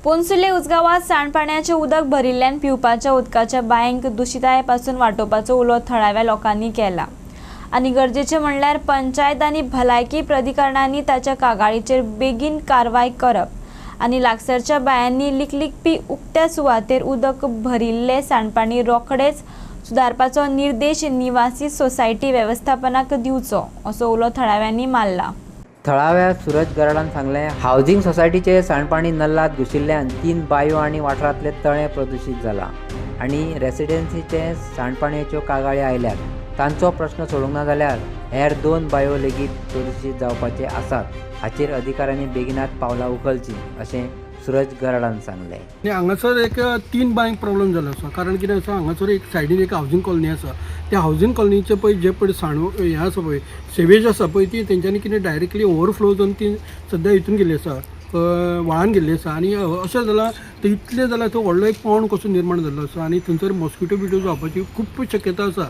पोंसुले उजगावात सांडपाण्याचे उदक भरिल्ल्यान पिवपाच्या उदकाच्या बांयक दुशीतायेपासून वाटोवपाचो उलो थळाव्या लोकांनी केला आनी गरजेचे म्हणल्यार पंचायत आनी भलायकी प्राधिकरणांनी ताच्या कागाळीचेर बेगीन कारवाय करप आनी लागसरच्या बायांनी लिकलिकपी उक्त्या सुवातेर उदक भरिल्ले सांडपाणी रोखडेच सुदारपाचो निर्देश निवासी सोसायटी वेवस्थापनाक दिवचो असो उलो थळाव्यांनी मारला। थळाव्या सूरज गराडान सांगले, हावजिंग सोसायटीचे सांडपाणी नल्लात घुशिल्ल्यान 3 बायो आनी वाठारांतले तळे प्रदूषित जाला आनी रेसिडेन्सीचे सांडपाण्याच्यो कागाळी आयल्यात। तांचो प्रश्न सोडूंक ना जाल्यार हेर 2 बायो लेगीत प्रदूषित जावपाचे आसात। हाचेर अधिकाऱ्यांनी बेगिनात पावलां उखलची अशें सूरज गराडान सांगले। हांगासर एक 3 बांयक प्रॉब्लेम जालो आसा, कारण कितें आसा, हांगासर एक सायडीन एक हावजिंग कॉलनी आसा। त्या हावजिंग कॉलनीचे पळय जे पळय हें आसा पळय सेवेज आसा पळय ती तेंच्यांनी कितें डायरेक्टली ओवरफ्लो जावन ती सद्या हितून गेल्ली आसा, व्हाळान गेल्ली आसा आनी अशें जाला तर इतलें जाल्यार तो व्हडलो एक पोंड कसो निर्माण जाल्लो आसा आनी थंयसर मॉस्किटो बिटो जावपाची खूब शक्यता आसा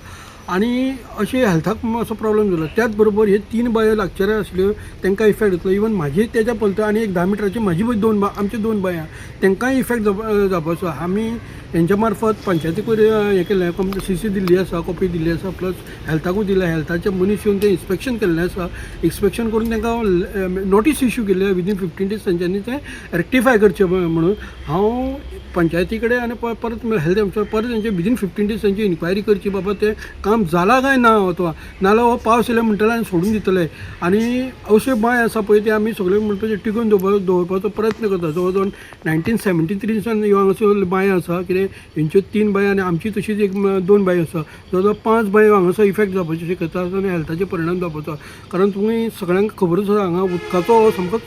आनी अशें हेल्थाक असो प्रॉब्लेम जालो। त्याच बरोबर हे 3 बायो लागचार आसल्यो तांकां इफेक्ट जातलो। इवन म्हाजी तेच्या पलता आनी एक 10 मिटराची म्हाजी पळय 2 आमचे 2 बाया तांकांय इफेक्ट जावपाचो। आमी हेंच्या मार्फत पंचायतीक हें केलें, CC दिल्ली आसा, कॉपी दिल्ली आसा, प्लस हेल्थाकूय दिल्या। हेल्थाचे मनीस येवन तें इन्स्पेक्शन केल्लें आसा। इन्स्पेक्शन करून तांकां नोटीस इश्यू केल्ली विदीन 15 days तांच्यांनी तें रेक्टिफाय करचें म्हणून हांव पंचायती कडेन आनी परत हेल्थ परत तेंचे विदीन 15 days तांची इन्क्वायरी करची, बाबा तें काम जाला काय ना तो नाल्यार हो पावस येयले म्हणटले आनी सोडून दितले। आनी अशे बांय आसा पळय ते आमी सगळे म्हणपाचे टिकून दवरपाचो प्रयत्न करता। जवळ जवळ 1973 ह्यो हांगासर बांय आसा, कितें हेंच्यो 3 बांय आनी आमची तशीच एक 2 बांय आसा। जवळ जवळ 5 बांयो हांगासर इफेक्ट जावपाची शक्यता आसा आनी हेल्थाचे परिणाम जावपाचो। कारण तुमी सगळ्यांक खबरच आसा हांगा उदकाचो सामको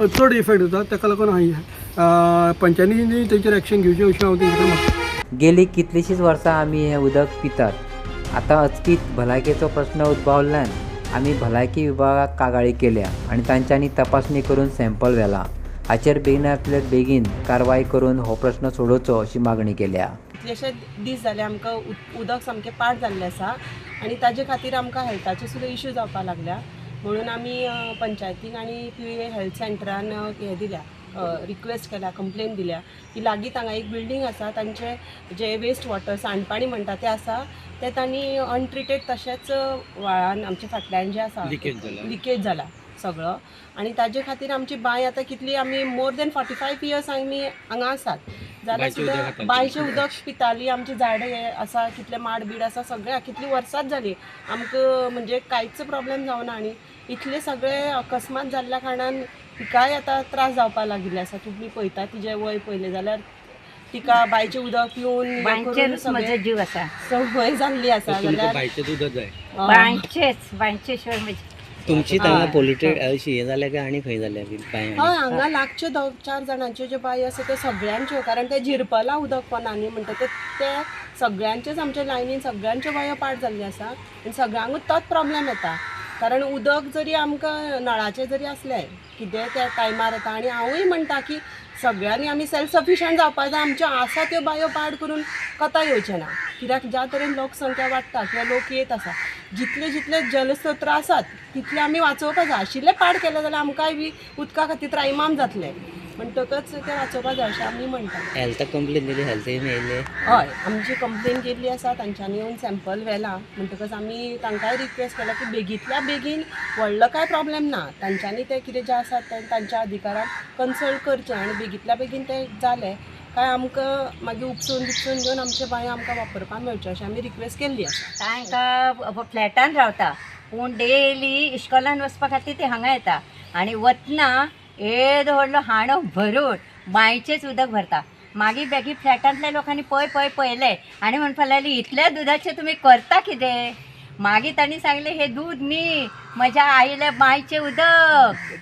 चड इफेक्ट जाता, ताका लागून हांवें पंचायतींनी तेचेर एक्शन घेवचें अशें हांव तेंचे कडेन मागतां। गेली कितलींशींच वर्सां आमी हें उदक पितात। आतां अचकीत भलायकेचो प्रश्न उद्भवल्यान आमी भलायकी विभागाक कागाळी केल्या आनी तांच्यांनी तपासणी करून सॅम्पल व्हेला। हाचेर बेगिनांतले बेगीन कारवाय करून हो प्रश्न सोडोवचो अशी मागणी केल्या। कितलेशे दीस जाले आमकां उदक सामकें पाड जाल्लें आसा आनी ताजे खातीर आमकां हेल्थाचे सुद्दां इश्यू जावपाक लागल्या। म्हणून आमी पंचायतीक आनी PA हेल्थ सेंटरान हें दिल्या, रिक्वेस्ट केल्या, कंप्लेन दिल्या की लागीं हांगा एक बिल्डींग आसा, तांचे जे वेस्ट वॉटर सांडपाणी म्हणटा तें आसा तें तांणी अनट्रिटेड तशेंच व्हाळान आमच्या फाटल्यान जें आसा लिकेज जाला सगळो आनी ताजे खातीर आमची बांय आतां कितली आमी मोर दॅन 45 years आमी हांगा आसात जाल्यार सुद्दां बांयचें उदक पितालीं। आमची झाडां हे आसा, कितले माड बीड आसा, सगळे कितलीं वर्सांच जालीं आमकां म्हणजे कांयच प्रॉब्लेम जावना आनी इतले सगळे अकस्मात जाल्ल्या कारणान तिकाय आतां त्रास जावपाक लागिल्ले आसा। तुमी पळयता तिजें वय पयलें जाल्यार तिका बांयचें उदक पिवन सगळे जीव आसा, संवय जाल्ली आसा जाल्यार बांयचें उदक जाय, बांयचे शिवाय तुमची हांगा पोल्युटेड अशी हे जाल्या काय आनी खंय जाल्या बांय? हय, हांगा लागच्यो 2-4 जाणांच्यो ज्यो बांयो आसा त्यो सगळ्यांच्यो, कारण ते झिरपला उदक पोनांनी म्हणटा ते सगळ्यांचेच आमच्या लायनीन सगळ्यांच्यो बांयो पाड जाल्ल्यो आसा आनी सगळ्यांकूच तोच प्रॉब्लेम येता। कारण उदक जरी आमकां नळाचें जरी असलें कितें त्या टायमार येता आनी हांवूय म्हणटा की सगळ्यांनी आमी सेल्फ सफिशियंट जावपाक जाय। आमच्यो आसा त्यो बांयो पाड करून कोता येवचें ना, कित्याक ज्या तरेन लोकसंख्या वाडटा किंवा लोक येत आसा, जितले जितले जलस्रोत आसात तितले आमी वाचोवपाक जाय। आशिल्ले पाड केले जाल्यार आमकांय बी उदका खातीर त्रायमाम जातले, म्हणटकच ते वाचोवपाक जाय अशें आमी म्हणटा। हेल्थ कंप्लेन दिली, हेल्थ येयले? हय, आमची कंप्लेन केल्ली आसा, तांच्यांनी येवन सॅम्पल व्हेला। म्हणटकच आमी तांकांय रिक्वेस्ट केला की बेगींतल्या बेगीन व्हडलो कांय प्रॉब्लेम ना, तांच्यांनी ते कितें जें आसा तें तांच्या अधिकाराक कन्सल्ट करचें आनी बेगींतल्या बेगीन तें जालें काय आमकां मागीर उपसून घेवन आमचे बांयो आमकां वापरपाक मेळच्यो अशें आमी रिक्वेस्ट केल्ली आसा। तांकां फ्लॅटान रावता पूण डेली इश्कोलान वचपा खातीर ते हांगा येता आनी वतना येदो व्हडलो हांडो भरून बांयचेच उदक भरता। मागीर बेगीन फ्लॅटांतल्या लोकांनी पळयलें आनी म्हणपाक लागलीं इतल्या दुदाचें तुमी करता कितें? मागीर तांणी सांगलें हे दूद न्ही, म्हज्या आईले बांयचें उदक।